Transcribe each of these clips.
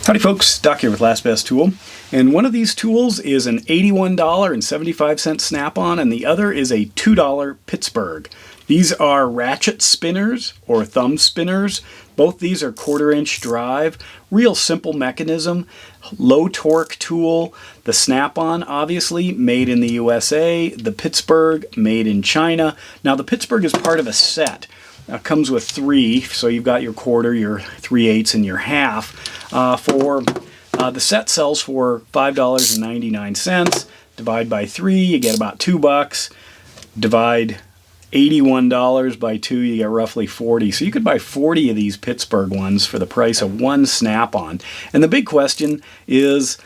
Howdy folks, Doc here with Last Best Tool, and one of these tools is an $81.75 Snap-on and the other is a $2 Pittsburgh. These are Ratchet Spinners or thumb spinners. Both these are 1/4-inch drive, real simple mechanism, low torque tool. The Snap-on obviously made in the USA, the Pittsburgh made in China. Now the Pittsburgh is part of a set. Comes with 3, so you've got your 1/4, your 3/8, and your half. The set sells for $5.99. Divide by 3, you get about $2. Divide $81 by 2, you get roughly 40. So you could buy 40 of these Pittsburgh ones for the price of one Snap-on. And the big question is,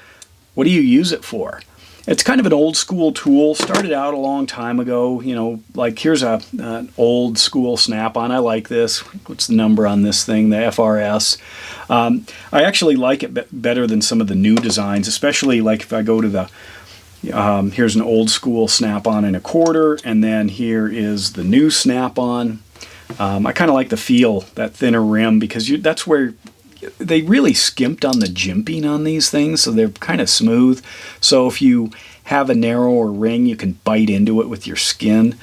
what do you use it for? It's kind of an old school tool, started out a long time ago, you know, like here's an old school Snap-on. I like this. What's the number on this thing? The FRS. I actually like it better than some of the new designs, especially like if I go to the, here's an old school Snap-on and a 1/4, and then here is the new Snap-on. I kind of like the feel, that thinner rim, because that's where they really skimped on the jimping on these things, so they're kind of smooth. So if you have a narrower ring, you can bite into it with your skin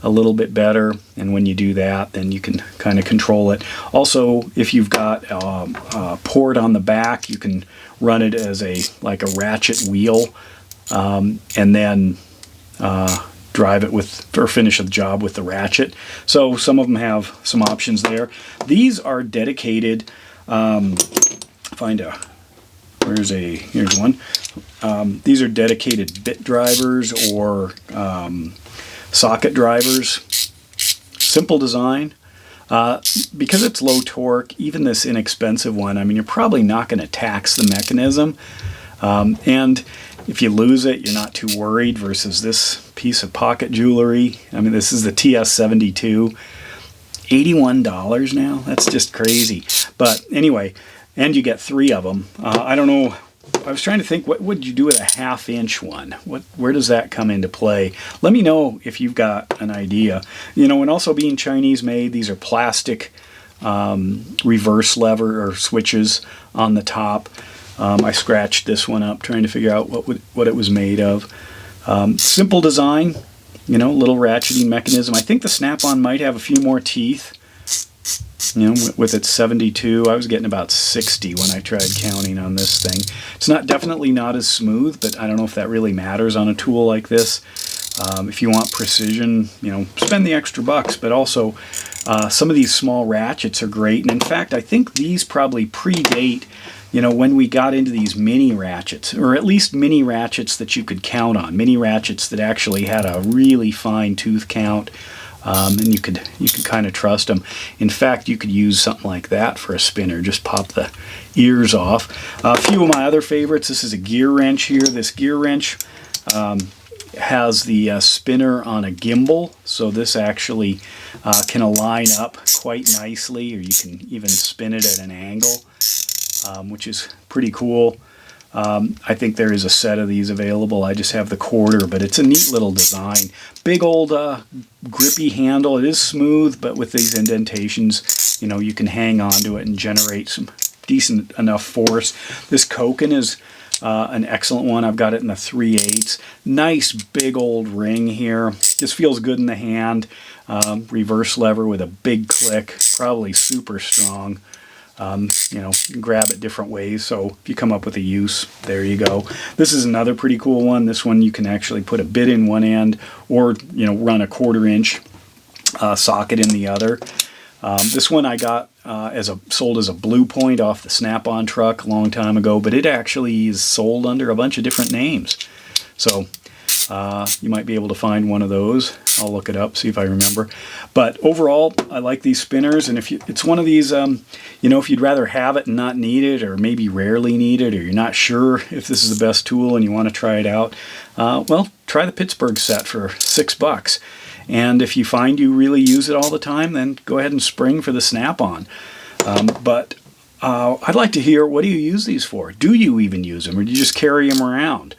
a little bit better, and when you do that, then you can kind of control it. Also, if you've got a port on the back, you can run it as like a ratchet wheel, and then drive it with, or finish the job with the ratchet. So some of them have some options there. These are dedicated. Here's one. These are dedicated bit drivers or socket drivers. Simple design. Because it's low torque, even this inexpensive one, I mean, you're probably not going to tax the mechanism. And if you lose it, you're not too worried versus this piece of pocket jewelry. I mean, this is the TS72. $81 now? That's just crazy. But anyway, and you get 3 of them. I don't know. I was trying to think, what would you do with a 1/2-inch one? Where does that come into play? Let me know if you've got an idea. You know, and also being Chinese made, these are plastic reverse lever or switches on the top. I scratched this one up trying to figure out what it was made of. Simple design. You know, little ratcheting mechanism. I think the Snap-on might have a few more teeth. You know, with its 72, I was getting about 60 when I tried counting on this thing. It's definitely not as smooth, but I don't know if that really matters on a tool like this. If you want precision, you know, spend the extra bucks. But also, some of these small ratchets are great. And in fact, I think these probably predate, you know, when we got into these mini ratchets, or at least mini ratchets that you could count on, mini ratchets that actually had a really fine tooth count, and you could kind of trust them. In fact, you could use something like that for a spinner. Just pop the ears off. A few of my other favorites. This is a gear wrench here. This gear wrench has the spinner on a gimbal, so this actually can align up quite nicely, or you can even spin it at an angle. Which is pretty cool. I think there is a set of these available. I just have the 1/4, but it's a neat little design. Big old grippy handle. It is smooth, but with these indentations, you know, you can hang on to it and generate some decent enough force. This Koken is an excellent one. I've got it in the 3/8. Nice big old ring here. Just feels good in the hand. Reverse lever with a big click. Probably super strong. You know, you can grab it different ways, so if you come up with a use, there you go. This is another pretty cool one. This one you can actually put a bit in one end, or, you know, run a 1/4-inch socket in the other. This one I got sold as a Blue Point off the Snap-on truck a long time ago, but it actually is sold under a bunch of different names. So you might be able to find one of those. I'll look it up, see if I remember. But overall, I like these spinners, and it's one of these, you know, if you'd rather have it and not need it, or maybe rarely need it, or you're not sure if this is the best tool and you want to try it out, well, try the Pittsburgh set for $6. And if you find you really use it all the time, then go ahead and spring for the Snap-on. But I'd like to hear, what do you use these for? Do you even use them, or do you just carry them around?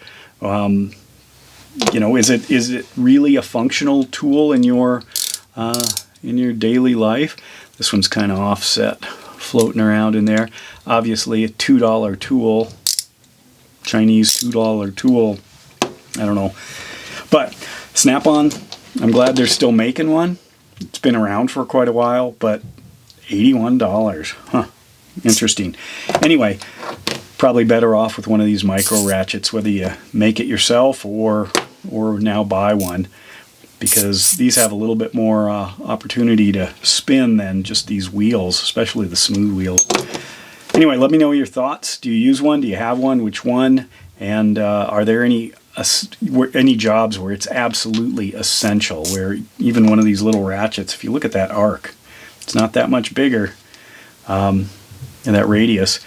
You know, is it really a functional tool in your daily life? This one's kind of offset floating around in there. Obviously a $2 tool, Chinese $2 tool, I don't know. But SnapOn, I'm glad they're still making one. It's been around for quite a while, but $81, huh, interesting. Anyway, probably better off with one of these micro ratchets, whether you make it yourself or now buy one, because these have a little bit more opportunity to spin than just these wheels, especially the smooth wheels. Anyway, let me know your thoughts. Do you use one? Do you have one? Which one? And are there any jobs where it's absolutely essential, where even one of these little ratchets, if you look at that arc, it's not that much bigger, and that radius,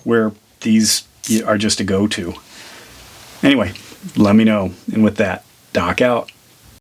where these are just a go-to. Anyway, let me know. And with that, Doc out.